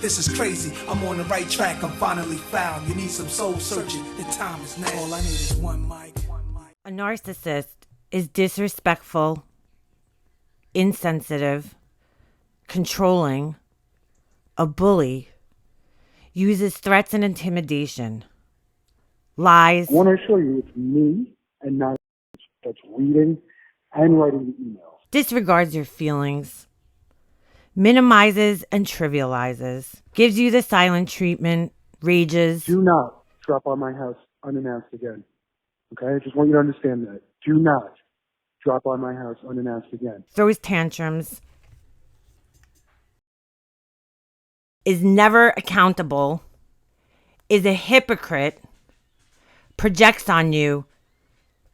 This is crazy, I'm on the right track, I'm finally found. You need some soul searching, the time is now. All I need is one mic. A narcissist is disrespectful, insensitive, controlling, a bully, uses threats and intimidation, lies. When I show you, it's me and not that's reading and writing the emails. Disregards your feelings, minimizes and trivializes, gives you the silent treatment, rages. Do not drop by my house unannounced again. Okay? I just want you to understand that. Do not drop by my house unannounced again. Throws tantrums, is never accountable, is a hypocrite, projects on you,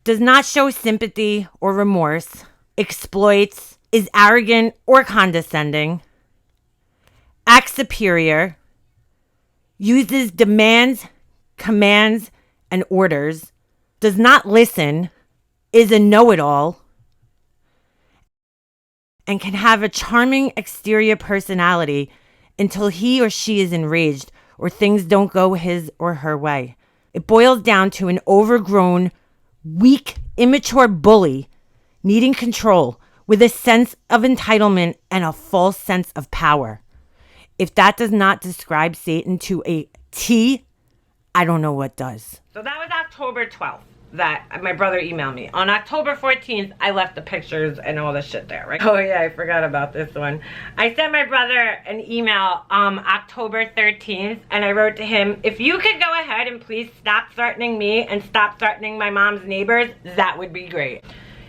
does not show sympathy or remorse, exploits, is arrogant or condescending, acts superior, uses demands, commands, and orders, does not listen, is a know-it-all, and can have a charming exterior personality until he or she is enraged or things don't go his or her way. It boils down to an overgrown, weak, immature bully needing control with a sense of entitlement and a false sense of power. If that does not describe Satan to a T, I don't know what does. So that was October 12th that my brother emailed me. On October 14th, I left the pictures and all the shit there, right? Oh yeah, I forgot about this one. I sent my brother an email October 13th, and I wrote to him, if you could go ahead and please stop threatening me and stop threatening my mom's neighbors, that would be great.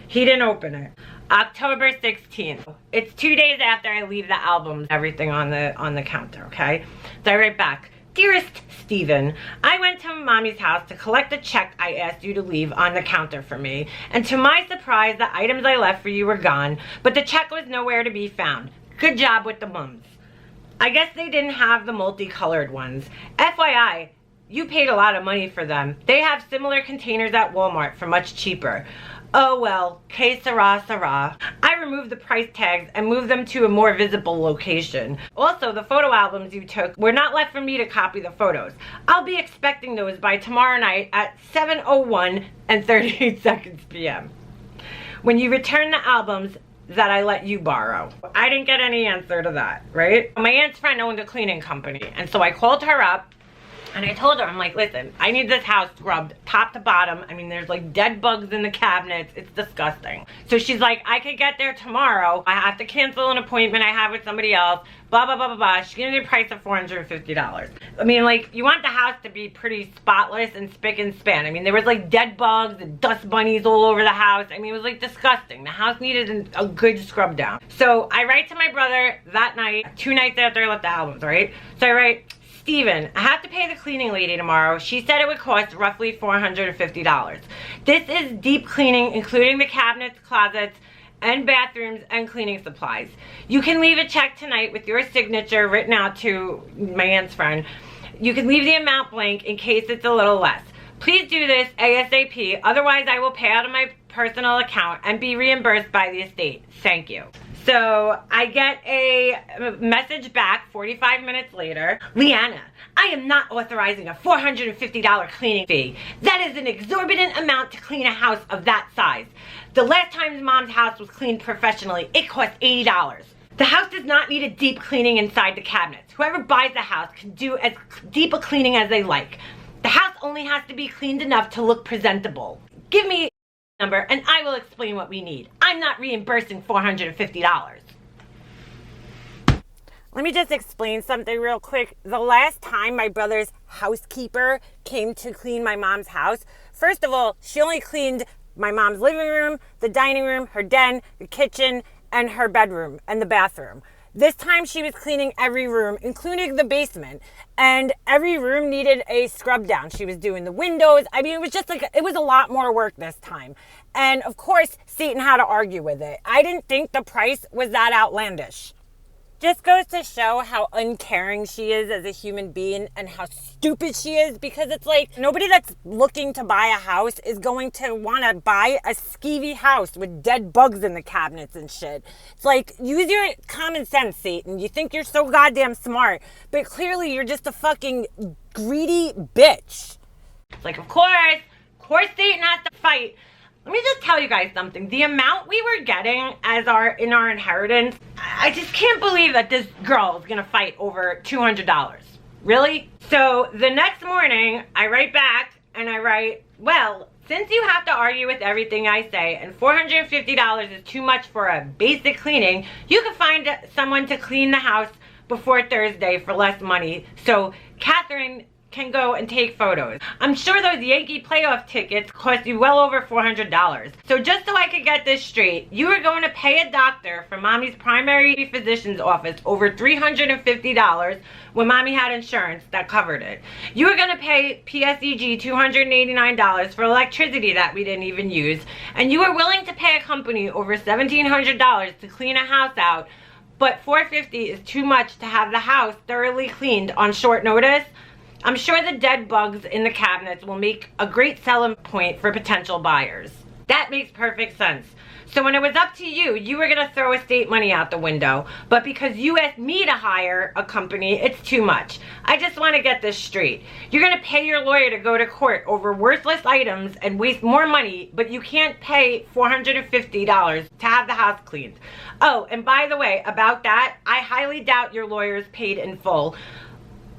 He didn't open it. October 16th. It's 2 days after I leave the albums, everything on the counter, okay? So I write back, Dearest Steven, I went to Mommy's house to collect the check I asked you to leave on the counter for me, and to my surprise, the items I left for you were gone, but the check was nowhere to be found. Good job with the mums. I guess they didn't have the multicolored ones. FYI, you paid a lot of money for them. They have similar containers at Walmart for much cheaper. Oh well, que sera, sera. I removed the price tags and moved them to a more visible location. Also, the photo albums you took were not left for me to copy the photos. I'll be expecting those by tomorrow night at 7:01 and 38 seconds p.m. when you return the albums that I let you borrow. I didn't get any answer to that, right? My aunt's friend owned a cleaning company, and so I called her up and I told her, I'm like, listen, I need this house scrubbed top to bottom. I mean, there's like dead bugs in the cabinets. It's disgusting. So she's like, I could get there tomorrow. I have to cancel an appointment I have with somebody else. Blah, blah, blah, blah, blah. She gave me a price of $450. I mean, like, you want the house to be pretty spotless and spick and span. I mean, there was like dead bugs and dust bunnies all over the house. I mean, it was like disgusting. The house needed a good scrub down. So I write to my brother that night, 2 nights after I left the albums, right? So I write, Steven, I have to pay the cleaning lady tomorrow. She said it would cost roughly $450. This is deep cleaning, including the cabinets, closets, and bathrooms and cleaning supplies. You can leave a check tonight with your signature written out to my aunt's friend. You can leave the amount blank in case it's a little less. Please do this ASAP, otherwise I will pay out of my personal account and be reimbursed by the estate. Thank you. So I get a message back 45 minutes later. Leanna, I am not authorizing a $450 cleaning fee. That is an exorbitant amount to clean a house of that size. The last time Mom's house was cleaned professionally, it cost $80. The house does not need a deep cleaning inside the cabinets. Whoever buys the house can do as deep a cleaning as they like. The house only has to be cleaned enough to look presentable. Give me number and I will explain what we need. I'm not reimbursing $450. Let me just explain something real quick. The last time my brother's housekeeper came to clean my mom's house, first of all, she only cleaned my mom's living room, the dining room, her den, the kitchen, and her bedroom and the bathroom. This time she was cleaning every room, including the basement, and every room needed a scrub down. She was doing the windows. I mean, it was just like, it was a lot more work this time. And of course, Satan had to argue with it. I didn't think the price was that outlandish. Just goes to show how uncaring she is as a human being and how stupid she is, because it's like nobody that's looking to buy a house is going to want to buy a skeevy house with dead bugs in the cabinets and shit. It's like, use your common sense, Satan. You think you're so goddamn smart, but clearly you're just a fucking greedy bitch. It's like, of course Satan has to fight. Let me just tell you guys something. The amount we were getting in our inheritance, I just can't believe that this girl is gonna fight over $200. Really? So the next morning, I write back and I write, well, since you have to argue with everything I say and $450 is too much for a basic cleaning, you can find someone to clean the house before Thursday for less money. So Catherine can go and take photos. I'm sure those Yankee playoff tickets cost you well over $400. So just so I could get this straight, you were going to pay a doctor from Mommy's primary physician's office over $350 when Mommy had insurance that covered it. You were going to pay PSEG $289 for electricity that we didn't even use. And you were willing to pay a company over $1,700 to clean a house out, but $450 is too much to have the house thoroughly cleaned on short notice. I'm sure the dead bugs in the cabinets will make a great selling point for potential buyers. That makes perfect sense. So when it was up to you, you were gonna throw estate money out the window, but because you asked me to hire a company, it's too much. I just wanna get this straight. You're gonna pay your lawyer to go to court over worthless items and waste more money, but you can't pay $450 to have the house cleaned. Oh, and by the way, about that, I highly doubt your lawyer's paid in full.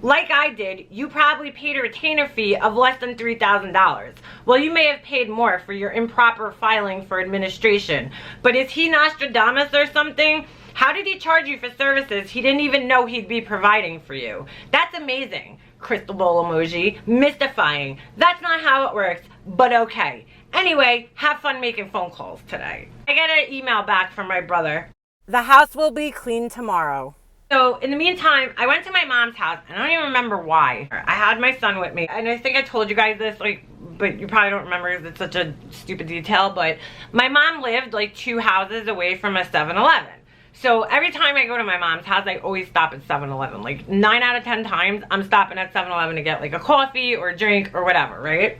Like I did, you probably paid a retainer fee of less than $3,000. Well, you may have paid more for your improper filing for administration. But is he Nostradamus or something? How did he charge you for services he didn't even know he'd be providing for you? That's amazing. Crystal ball emoji. Mystifying. That's not how it works, but okay. Anyway, have fun making phone calls today. I got an email back from my brother. The house will be cleaned tomorrow. So in the meantime, I went to my mom's house, and I don't even remember why. I had my son with me, and I think I told you guys this, but you probably don't remember because it's such a stupid detail, but my mom lived 2 houses away from a 7-Eleven. So every time I go to my mom's house, I always stop at 7-Eleven. 9 out of 10 times, I'm stopping at 7-Eleven to get a coffee or a drink or whatever, right?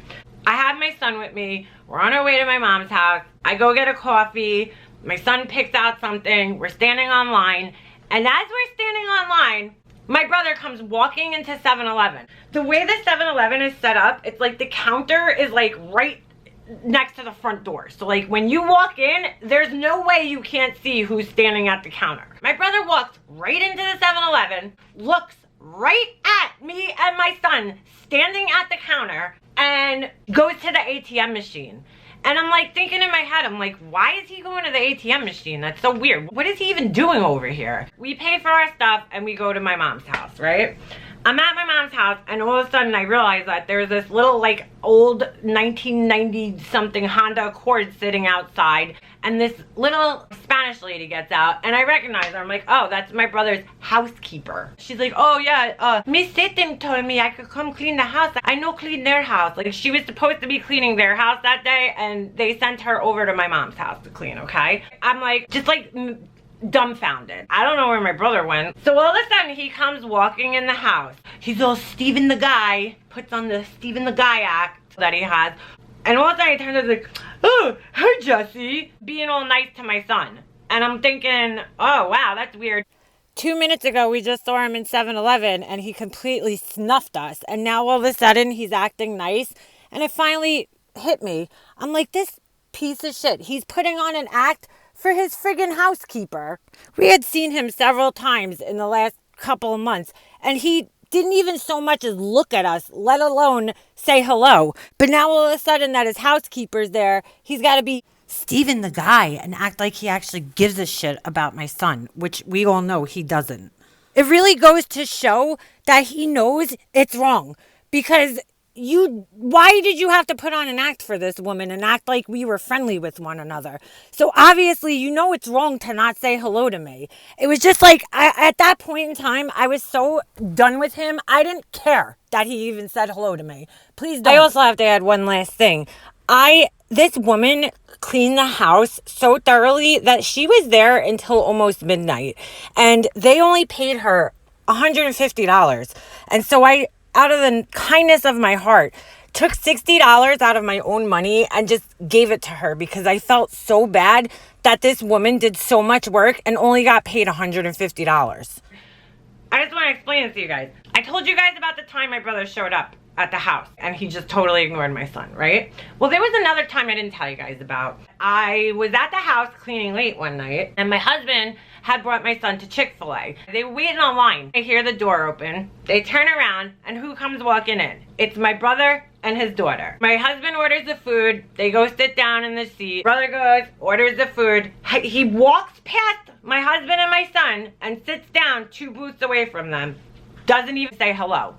I had my son with me. We're on our way to my mom's house. I go get a coffee. My son picks out something. We're standing online. And as we're standing online, my brother comes walking into 7-Eleven. The way the 7-Eleven is set up, it's the counter is right next to the front door. So when you walk in, there's no way you can't see who's standing at the counter. My brother walks right into the 7-Eleven, looks right at me and my son standing at the counter, and goes to the ATM machine. And I'm thinking in my head, I'm why is he going to the ATM machine? That's so weird. What is he even doing over here? We pay for our stuff and we go to my mom's house, right? I'm at my mom's house, and all of a sudden I realize that there's this little old 1990 something Honda Accord sitting outside, and this little Spanish lady gets out, and I recognize her. I'm like, oh, that's my brother's housekeeper. She's like, oh yeah, Miss Satan told me I could come clean the house. I know clean their house. She was supposed to be cleaning their house that day, and they sent her over to my mom's house to clean, okay? I'm just dumbfounded. I don't know where my brother went. So all of a sudden he comes walking in the house. He's all Stephen the Guy, puts on the Stephen the Guy act that he has. And all of a sudden he turns and oh, hi Jesse, being all nice to my son. And I'm thinking, oh wow, that's weird. 2 minutes ago we just saw him in 7-Eleven and he completely snuffed us. And now all of a sudden he's acting nice. And it finally hit me. I'm like, this piece of shit, he's putting on an act for his friggin' housekeeper. We had seen him several times in the last couple of months, and he didn't even so much as look at us, let alone say hello. But now all of a sudden that his housekeeper's there, he's got to be Stephen the Guy and act like he actually gives a shit about my son, which we all know he doesn't. It really goes to show that he knows it's wrong, because why did you have to put on an act for this woman and act like we were friendly with one another? So obviously it's wrong to not say hello to me. It was just at that point in time, I was so done with him. I didn't care that he even said hello to me. Please don't. I also have to add one last thing. I This woman cleaned the house so thoroughly that she was there until almost midnight, and they only paid her $150. And so I, out of the kindness of my heart, took $60 out of my own money and just gave it to her because I felt so bad that this woman did so much work and only got paid $150. I just want to explain this to you guys. I told you guys about the time my brother showed up at the house and he just totally ignored my son, right? Well, there was another time I didn't tell you guys about. I was at the house cleaning late one night and my husband had brought my son to Chick-fil-A. They were waiting online. I hear the door open. They turn around and who comes walking in? It's my brother and his daughter. My husband orders the food. They go sit down in the seat. Brother goes, orders the food. He walks past my husband and my son and sits down 2 booths away from them. Doesn't even say hello.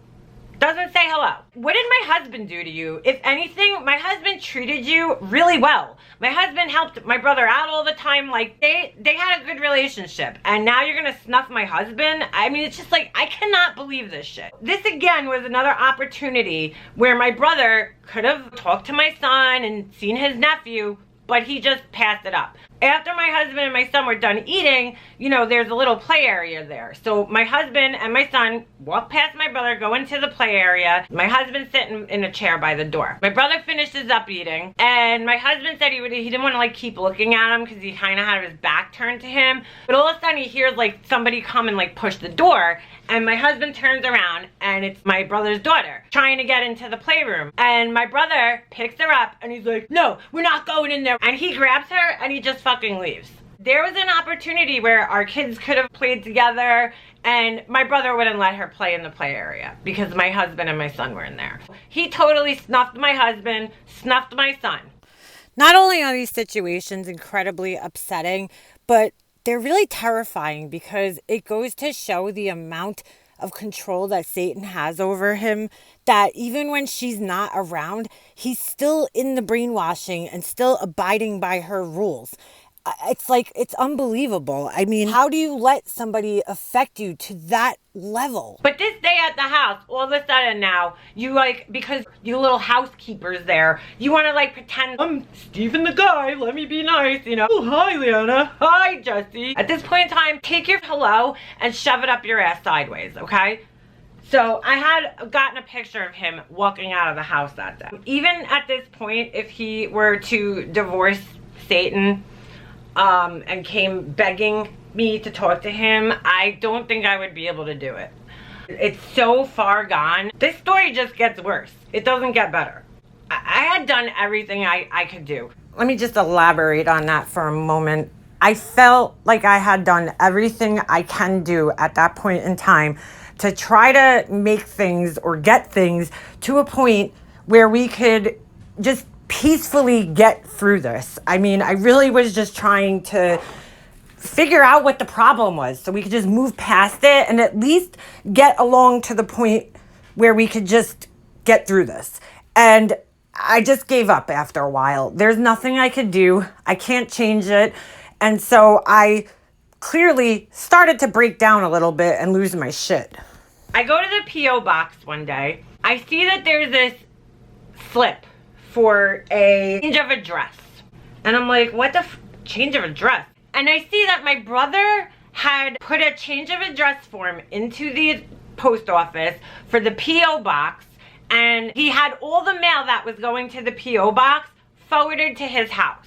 Doesn't say hello. What did my husband do to you? If anything, my husband treated you really well. My husband helped my brother out all the time. Like, they had a good relationship. And now you're gonna snuff my husband? I mean, it's just like, I cannot believe this shit. This again was another opportunity where my brother could have talked to my son and seen his nephew, but he just passed it up. After my husband and my son were done eating, you know, there's a little play area there. So my husband and my son walk past my brother, go into the play area. My husband's sitting in a chair by the door. My brother finishes up eating, and my husband said he didn't want to like keep looking at him because he kind of had his back turned to him. But all of a sudden he hears like somebody come and like push the door, and my husband turns around and it's my brother's daughter trying to get into the playroom. And my brother picks her up and he's like, no, we're not going in there. And he grabs her and he just fucking leaves. There was an opportunity where our kids could have played together and my brother wouldn't let her play in the play area because my husband and my son were in there. He totally snuffed my husband, snuffed my son. Not only are these situations incredibly upsetting, but they're really terrifying because it goes to show the amount of control that Satan has over him, that even when she's not around, he's still in the brainwashing and still abiding by her rules. It's like, it's unbelievable. I mean, how do you let somebody affect you to that level? But this day at the house, all of a sudden now, you like, because you little housekeepers there, you want to like pretend, I'm Stephen the guy, let me be nice, you know. Oh, hi, Leanna. Hi, Jesse. At this point in time, take your hello and shove it up your ass sideways, okay? So I had gotten a picture of him walking out of the house that day. Even at this point, if he were to divorce Satan, and came begging me to talk to him, I don't think I would be able to do it. It's so far gone. This story just gets worse. It doesn't get better. I had done everything I could do. Let me just elaborate on that for a moment. I felt like I had done everything I can do at that point in time to try to make things or get things to a point where we could just peacefully get through this. I mean, I really was just trying to figure out what the problem was so we could just move past it and at least get along to the point where we could just get through this. And I just gave up after a while. There's nothing I could do. I can't change it. And so I clearly started to break down a little bit and lose my shit. I go to the P.O. box one day. I see that there's this slip for a change of address. And I'm like, what the change of address? And I see that my brother had put a change of address form into the post office for the P.O. box, and he had all the mail that was going to the P.O. box forwarded to his house.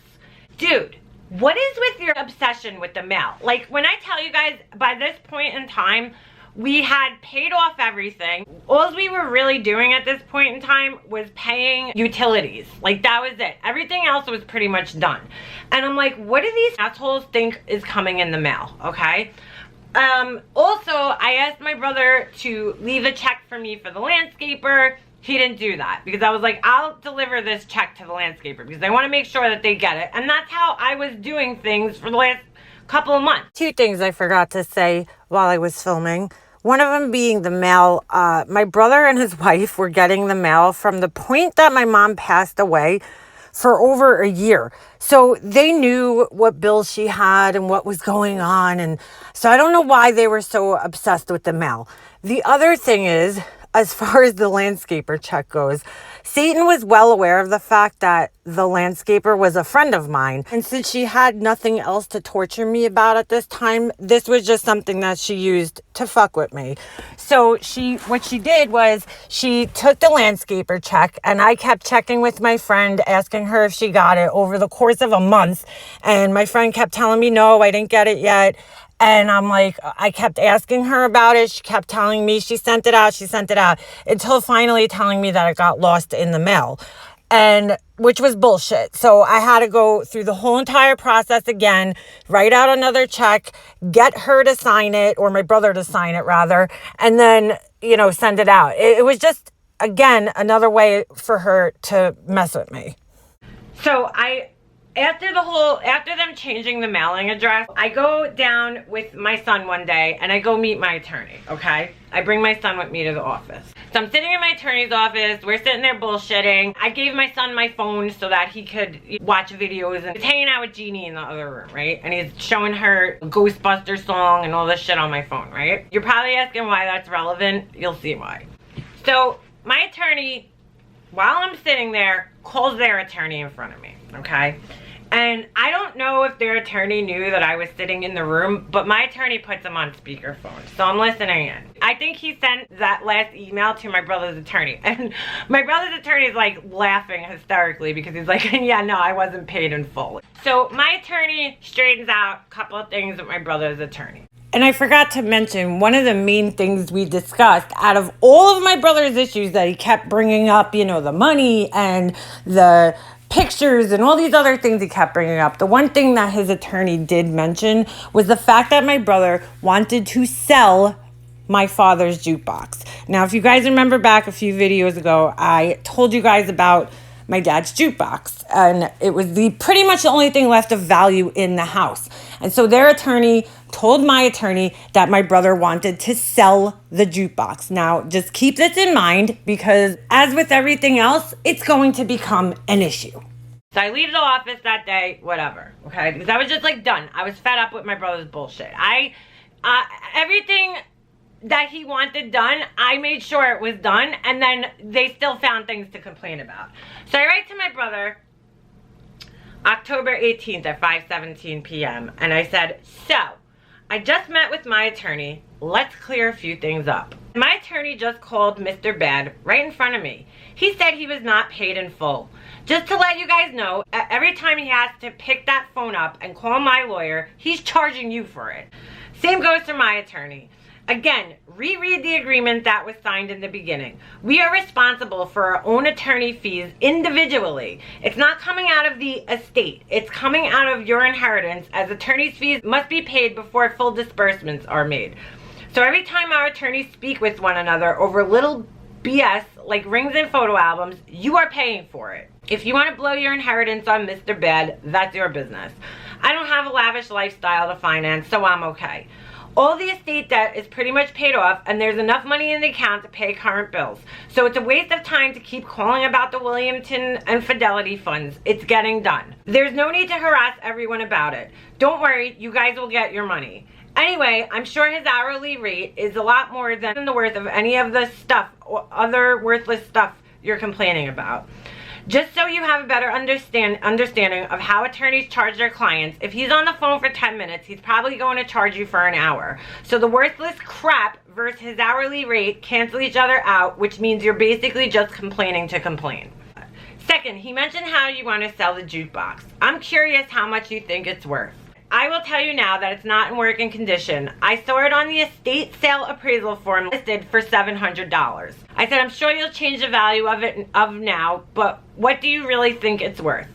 Dude, what is with your obsession with the mail? Like, when I tell you guys, by this point in time, we had paid off everything. All we were really doing at this point in time was paying utilities. Like, that was it. Everything else was pretty much done. And I'm like, what do these assholes think is coming in the mail, okay? Also, I asked my brother to leave a check for me for the landscaper. He didn't do that because I was like, I'll deliver this check to the landscaper because I want to make sure that they get it. And that's how I was doing things for the last couple of months. 2 things I forgot to say while I was filming. One of them being the mail. My brother and his wife were getting the mail from the point that my mom passed away for over a year. So they knew what bills she had and what was going on. And so I don't know why they were so obsessed with the mail. The other thing is, as far as the landscaper check goes, Satan was well aware of the fact that the landscaper was a friend of mine. And since she had nothing else to torture me about at this time, this was just something that she used to fuck with me. So what she did was she took the landscaper check, and I kept checking with my friend, asking her if she got it over the course of a month. And my friend kept telling me, no, I didn't get it yet. And I'm like, I kept asking her about it. She kept telling me she sent it out, until finally telling me that it got lost in the mail, and which was bullshit. So I had to go through the whole entire process again, write out another check, get her to sign it, or my brother to sign it rather, and then, send it out. It was just, again, another way for her to mess with me. So after them changing the mailing address, I go down with my son one day and I go meet my attorney, okay? I bring my son with me to the office. So I'm sitting in my attorney's office, we're sitting there bullshitting. I gave my son my phone so that he could watch videos, and he's hanging out with Jeannie in the other room, right? And he's showing her a Ghostbuster song and all this shit on my phone, right? You're probably asking why that's relevant. You'll see why. So my attorney, while I'm sitting there, calls their attorney in front of me, okay? And I don't know if their attorney knew that I was sitting in the room, but my attorney puts them on speakerphone, so I'm listening in. I think he sent that last email to my brother's attorney, and my brother's attorney is like laughing hysterically because he's like, yeah, no, I wasn't paid in full. So my attorney straightens out a couple of things with my brother's attorney. And I forgot to mention, one of the main things we discussed out of all of my brother's issues that he kept bringing up, the money and the pictures and all these other things he kept bringing up. The one thing that his attorney did mention was the fact that my brother wanted to sell my father's jukebox. Now, if you guys remember back a few videos ago, I told you guys about my dad's jukebox, and it was pretty much the only thing left of value in the house. And so their attorney told my attorney that my brother wanted to sell the jukebox. Now, just keep this in mind, because as with everything else, it's going to become an issue. So I leave the office that day, whatever, okay? Because I was just done. I was fed up with my brother's bullshit. Everything that he wanted done, I made sure it was done, and then they still found things to complain about. So I write to my brother October 18th at 5:17 p.m. and I said, so I just met with my attorney. Let's clear a few things up. My attorney just called Mr. Bad right in front of me. He said he was not paid in full. Just to let you guys know, every time he has to pick that phone up and call my lawyer, he's charging you for it. Same goes for my attorney. Again, reread the agreement that was signed in the beginning. We are responsible for our own attorney fees individually. It's not coming out of the estate. It's coming out of your inheritance, as attorney's fees must be paid before full disbursements are made. So every time our attorneys speak with one another over little BS like rings and photo albums, you are paying for it. If you want to blow your inheritance on Mr. Bad, that's your business. I don't have a lavish lifestyle to finance, so I'm okay. All the estate debt is pretty much paid off, and there's enough money in the account to pay current bills. So it's a waste of time to keep calling about the Williamton and Fidelity funds. It's getting done. There's no need to harass everyone about it. Don't worry, you guys will get your money. Anyway, I'm sure his hourly rate is a lot more than the worth of any of the stuff or other worthless stuff you're complaining about. Just so you have a better understanding of how attorneys charge their clients, if he's on the phone for 10 minutes, he's probably going to charge you for an hour. So the worthless crap versus his hourly rate cancel each other out, which means you're basically just complaining to complain. Second, he mentioned how you want to sell the jukebox. I'm curious how much you think it's worth. I will tell you now that it's not in working condition. I saw it on the estate sale appraisal form listed for $700. I said, I'm sure you'll change the value of it now, but what do you really think it's worth?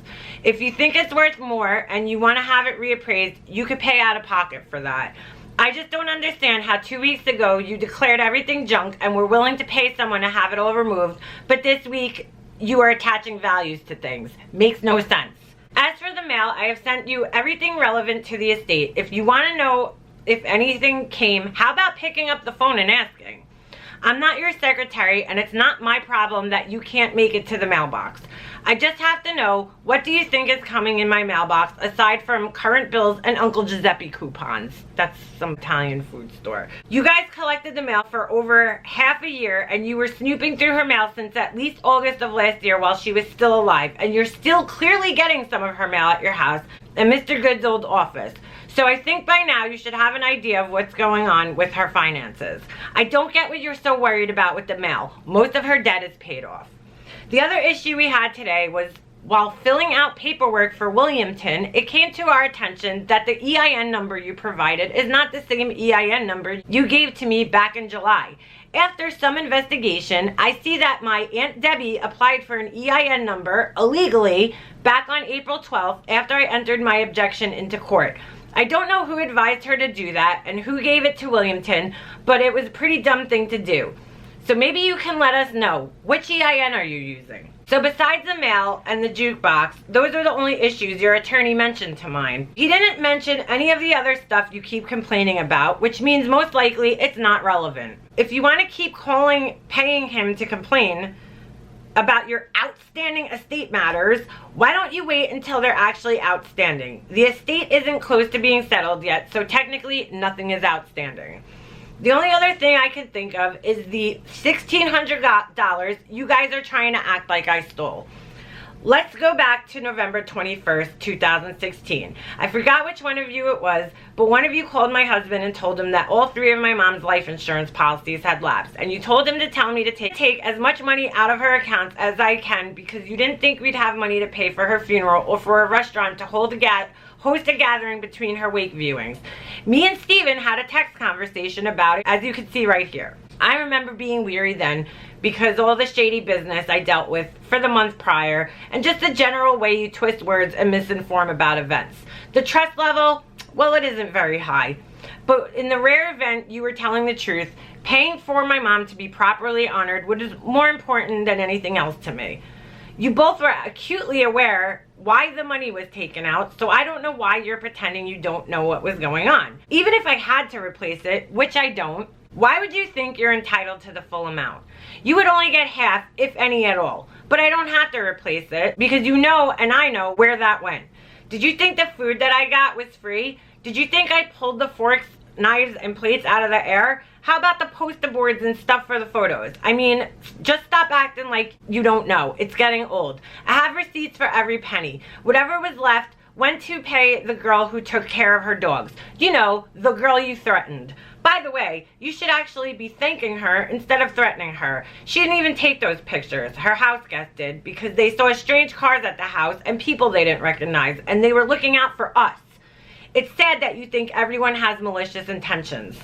If you think it's worth more and you want to have it reappraised, you could pay out of pocket for that. I just don't understand how 2 weeks ago you declared everything junk and were willing to pay someone to have it all removed, but this week you are attaching values to things. Makes no sense. As for the mail, I have sent you everything relevant to the estate. If you want to know if anything came, how about picking up the phone and asking? I'm not your secretary, and it's not my problem that you can't make it to the mailbox. I just have to know, what do you think is coming in my mailbox aside from current bills and Uncle Giuseppe coupons? That's some Italian food store. You guys collected the mail for over half a year, and you were snooping through her mail since at least August of last year while she was still alive, and you're still clearly getting some of her mail at your house and Mr. Good's old office. So I think by now you should have an idea of what's going on with her finances. I don't get what you're so worried about with the mail. Most of her debt is paid off. The other issue we had today was, while filling out paperwork for Williamton, it came to our attention that the EIN number you provided is not the same EIN number you gave to me back in July. After some investigation, I see that my Aunt Debbie applied for an EIN number illegally back on April 12th after I entered my objection into court. I don't know who advised her to do that and who gave it to Williamton, but it was a pretty dumb thing to do. So maybe you can let us know, which EIN are you using? So besides the mail and the jukebox, those are the only issues your attorney mentioned to mine. He didn't mention any of the other stuff you keep complaining about, which means most likely it's not relevant. If you want to keep paying him to complain about your outstanding estate matters, why don't you wait until they're actually outstanding? The estate isn't close to being settled yet, so technically nothing is outstanding. The only other thing I can think of is the $1,600 you guys are trying to act like I stole. Let's go back to November 21st, 2016. I forgot which one of you it was, but one of you called my husband and told him that all 3 of my mom's life insurance policies had lapsed. And you told him to tell me to take as much money out of her accounts as I can because you didn't think we'd have money to pay for her funeral or for a restaurant to host a gathering between her wake viewings. Me and Steven had a text conversation about it, as you can see right here. I remember being weary then because all the shady business I dealt with for the month prior and just the general way you twist words and misinform about events. The trust level, well, it isn't very high. But in the rare event you were telling the truth, paying for my mom to be properly honored was more important than anything else to me. You both were acutely aware why the money was taken out, so I don't know why you're pretending you don't know what was going on. Even if I had to replace it, which I don't, why would you think you're entitled to the full amount? You would only get half, if any at all. But I don't have to replace it because you know and I know where that went. Did you think the food that I got was free? Did you think I pulled the forks, knives, and plates out of the air? How about the poster boards and stuff for the photos? I mean, just stop acting like you don't know. It's getting old. I have receipts for every penny. Whatever was left went to pay the girl who took care of her dogs. You know, the girl you threatened. By the way, you should actually be thanking her instead of threatening her. She didn't even take those pictures. Her house guest did because they saw strange cars at the house and people they didn't recognize, and they were looking out for us. It's sad that you think everyone has malicious intentions.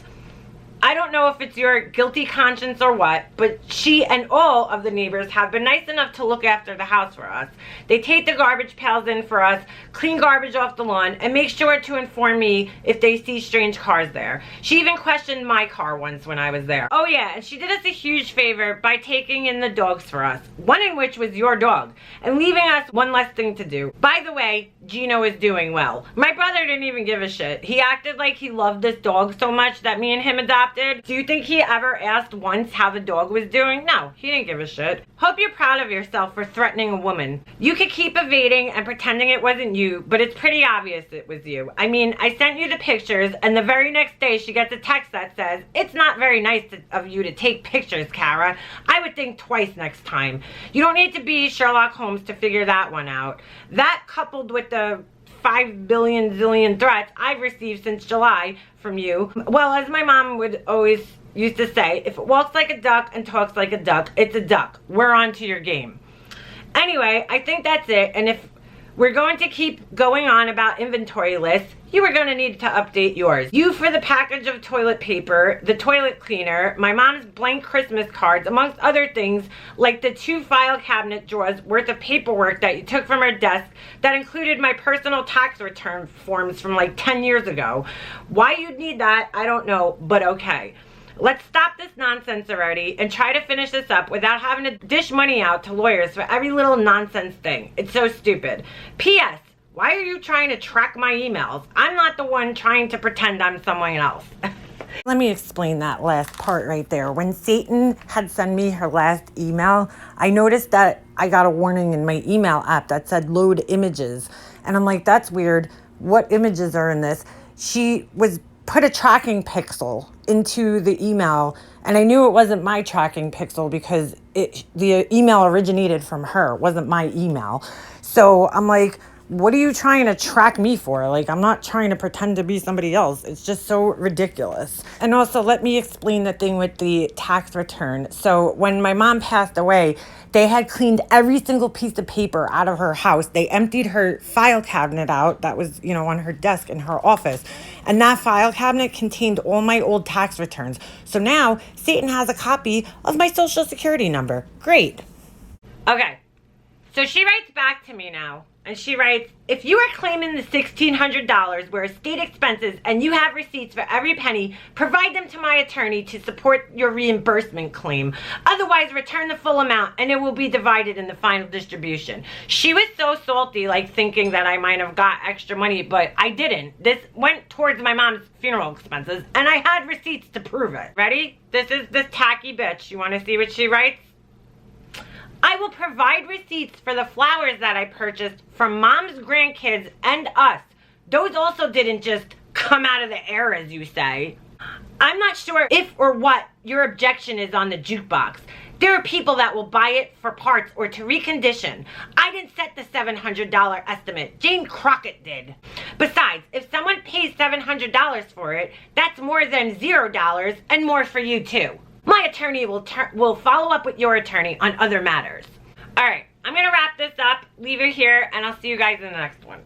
I don't know if it's your guilty conscience or what, but she and all of the neighbors have been nice enough to look after the house for us. They take the garbage pails in for us, clean garbage off the lawn, and make sure to inform me if they see strange cars there. She even questioned my car once when I was there. Oh yeah, and she did us a huge favor by taking in the dogs for us, one in which was your dog, and leaving us one less thing to do. By the way, Gino is doing well. My brother didn't even give a shit. He acted like he loved this dog so much that me and him adopted. Do you think he ever asked once how the dog was doing? No, he didn't give a shit. Hope you're proud of yourself for threatening a woman. You could keep evading and pretending it wasn't you, but it's pretty obvious it was you. I mean, I sent you the pictures, and the very next day she gets a text that says, "It's not very nice of you to take pictures, Kara. I would think twice next time." You don't need to be Sherlock Holmes to figure that one out. That, coupled with the 5 billion zillion threats I've received since July from you. Well, as my mom would always used to say, if it walks like a duck and talks like a duck, it's a duck. We're on to your game. Anyway, I think that's it. And if we're going to keep going on about inventory lists, you are going to need to update yours. You for the package of toilet paper, the toilet cleaner, my mom's blank Christmas cards, amongst other things like the 2 file cabinet drawers worth of paperwork that you took from her desk that included my personal tax return forms from like 10 years ago. Why you'd need that, I don't know, but okay. Let's stop this nonsense already and try to finish this up without having to dish money out to lawyers for every little nonsense thing. It's so stupid. P.S. Why are you trying to track my emails? I'm not the one trying to pretend I'm someone else. Let me explain that last part right there. When Satan had sent me her last email, I noticed that I got a warning in my email app that said load images. And I'm like, that's weird. What images are in this? She was put a tracking pixel into the email, and I knew it wasn't my tracking pixel because the email originated from her. It wasn't my email. So I'm like, what are you trying to track me for? Like, I'm not trying to pretend to be somebody else. It's just so ridiculous. And also, let me explain the thing with the tax return. So when my mom passed away, they had cleaned every single piece of paper out of her house. They emptied her file cabinet out that was, on her desk in her office. And that file cabinet contained all my old tax returns. So now Satan has a copy of my social security number. Great. Okay. So she writes back to me now, and she writes, if you are claiming the $1,600 were state expenses and you have receipts for every penny, provide them to my attorney to support your reimbursement claim. Otherwise, return the full amount and it will be divided in the final distribution. She was so salty, like thinking that I might have got extra money, but I didn't. This went towards my mom's funeral expenses, and I had receipts to prove it. Ready? This is this tacky bitch. You want to see what she writes? I will provide receipts for the flowers that I purchased from mom's grandkids and us. Those also didn't just come out of the air, as you say. I'm not sure if or what your objection is on the jukebox. There are people that will buy it for parts or to recondition. I didn't set the $700 estimate. Jane Crockett did. Besides, if someone pays $700 for it, that's more than $0 and more for you too. My attorney will follow up with your attorney on other matters. All right, I'm going to wrap this up, leave it here, and I'll see you guys in the next one.